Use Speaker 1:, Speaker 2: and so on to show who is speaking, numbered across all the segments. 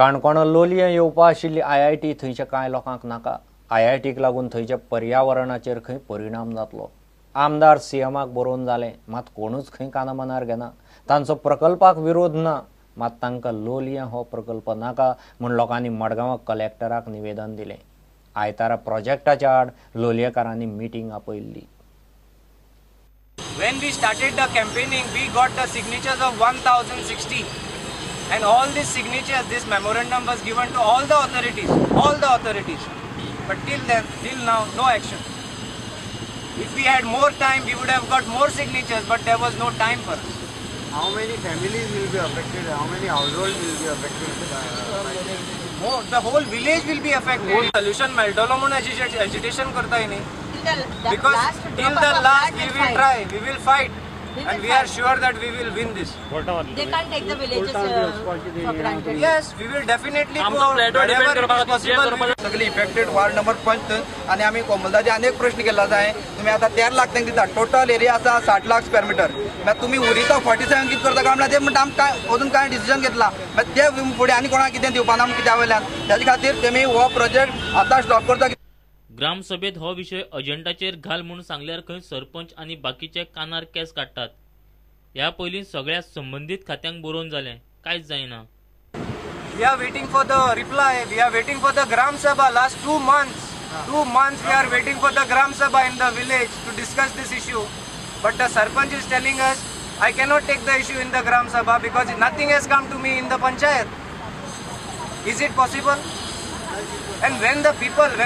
Speaker 1: काणकोण लोलये येवपा आशिल्ली IIT थंयच्या कांय लोकांक नाका। IITक लागून थंयच्या पर्यावरणाचेर खंय परिणाम जातलो। आमदार CMक बरोवन जालें, मात कोणूच खंय कानामनार घेना। तांचो प्रकल्पाक विरोध ना, मात तांकां लोलये हो प्रकल्प नाका म्हूण लोकांनी मडगांव कलेक्टराक निवेदन दिलें। आयतारा प्रोजेक्टाच्या आड लोलयेकारांनी meeting आपयल्ली।
Speaker 2: When we started the campaigning, we got the signatures of 1060, and all these signatures, this memorandum was given to all the authorities. But till now, no action. If we had more time, we would have got more signatures, but there was no time for us.
Speaker 3: How many families will be affected? How many households will be affected?
Speaker 2: The whole village will be affected. Solution meltolo म्हणून agitation करताय नी. Because till the last we will try, we will fight, and we are sure that we will win this.
Speaker 4: They can't take the villages for granted.
Speaker 2: Yes, we will definitely go wherever it is possible.
Speaker 5: सगळी affected ward number 5 आणि आम्ही कोमलदाचे अनेक प्रश्न केला जाय। तुम्ही आता 13 लाख तांक दिता, टोटल एरिया आसा 60 लाख स्क्वेअर मीटर। मागीर तुम्ही उरिता 47 कित करता काय म्हणला ते म्हणटा आमी काय अजून काय डिसिजन घेतला। मागीर ते फुडें आनी कोणाक कितें दिवपाना म्हणून कित्या वयल्यान त्याच्या खातीर तेमी हो प्रोजेक्ट आता स्टॉप करता।
Speaker 6: ग्रामसभेत हो विषय अजेंडाचेर घाल म्हणून सांगल्यार खंय सरपंच आनी बाकीचे कानार केस काडटात। ह्या पयलीं सगळ्या संबंधीत खात्यांक बरोवन जालें, कांयच जायना।
Speaker 2: We are waiting for the reply. We are waiting for the Gram Sabha. Last 2 months. 2 months we are waiting for the Gram Sabha in the village to discuss this issue. But the Sarpanch is telling us, I cannot take the issue in the Gram Sabha because nothing has come to me in the Panchayat. Is it possible? And when the people,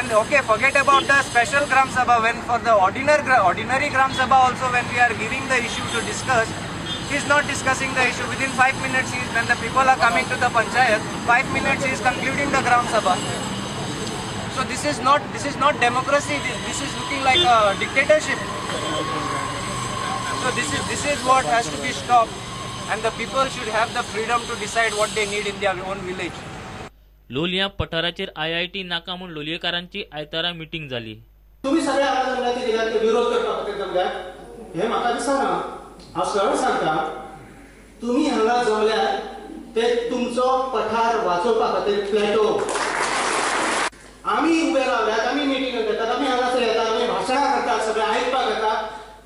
Speaker 2: forget about the special Gram Sabha, when for the ordinary Gram Sabha also, when we are giving the issue to discuss, he is not discussing the issue. Within 5 minutes, when the people are coming to the Panchayat, 5 minutes he is concluding the Gram Sabha. So this is not democracy. This is looking like a dictatorship. So this is what has to be stopped, and the people should have the freedom to decide what they need in their own village.
Speaker 6: लोलया पठाराचेर IIT नाका म्हूण लोलयेकारांची आयतारा meeting जाली।
Speaker 7: तुम्ही सगळ्या आवाजांचे जिल्ह्यात विरोध करपा खातीर जमल्यात हे म्हाका दिसना। हांव सरळ सांगता, तुम्ही हांगा जमल्यात ते तुमचो पठार वाचोवपा खातीर प्लेटो। आमी उबे रावल्यात, आमी मिटींग घेतात, आमी हांगासर येतात, आमी भाशणां करतात, सगळे आयकपाक येतात,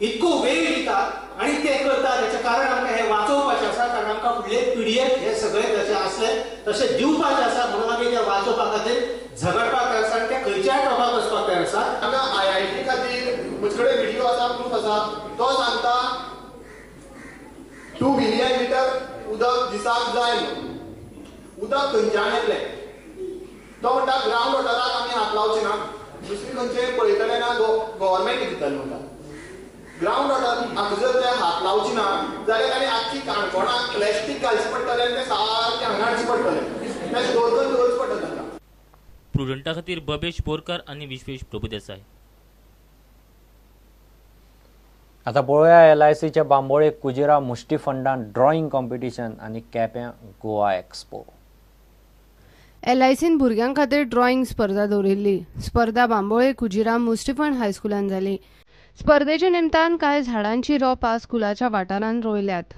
Speaker 7: इतको वेळ दितात आणि ते करतात। हेचें कारण आमकां हे वाचोवपाचें आसा, कारण आमकां फुडले पिढयेक हे सगळे तशें आसले तशें दिवपाचें आसा, म्हणून आमी ते वाचोवपा खातीर झगडपाक तयार आसा आनी ते खंयच्याय टॉपाक वचपाक तयार आसा।
Speaker 3: हांगा IIT खातीर म्हजे कडेन व्हिडिओ आसा, प्रूफ आसा, तो सांगता 2 बिलियन लिटर उदक दिसाक जाय म्हणून। उदक खंयच्यान येतलें तो म्हणटा ग्रावंड वॉटराक आमी हात लावचे ना, दुसरी खंयचे पळयतले ना, गव्हर्नमेंट दितले म्हणटा। ग्रावंड वॉटर हाका जर ते हात लावचे ना जाल्यार आनी आख्खी काणकोणाक प्लास्टीक घालचें पडटलें आनी ते सारकें हांगा हाडचें पडटलें, ते स्टोर करून दवरचें पडटलें तांकां।
Speaker 6: प्रुडंटा खातीर बबेश बोरकार आनी विश्वेश प्रभुदेसाय।
Speaker 1: आता पळोवया LICच्या बांबोळे कुजिरा मुष्टी फंडान ड्रॉइंग कॉम्पिटिशन आनी केप्यां गोवा एक्सपो।
Speaker 8: LICन भुरग्यां खातीर ड्रॉइंग स्पर्धा दवरिल्ली। स्पर्धा बांबोळे कुजिरा मुष्टी फंड हायस्कुलान जाली। स्पर्धेच्या निमतान कांय झाडांची रोपां स्कुलाच्या वाठारांत रोयल्यात।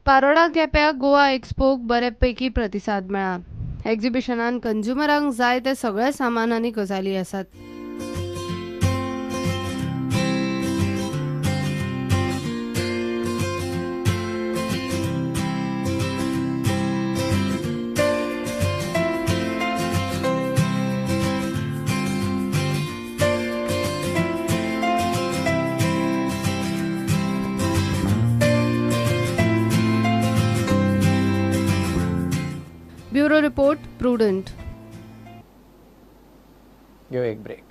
Speaker 8: पारोडा केप्यां गोवा एक्सपोक बऱ्यापैकी प्रतिसाद मेळ्ळा। एक्झिबिशनान कंज्युमरांक जाय ते सगळे सामान आनी गजाली आसात। Bureau report prudent.
Speaker 1: घेऊ एक ब्रेक.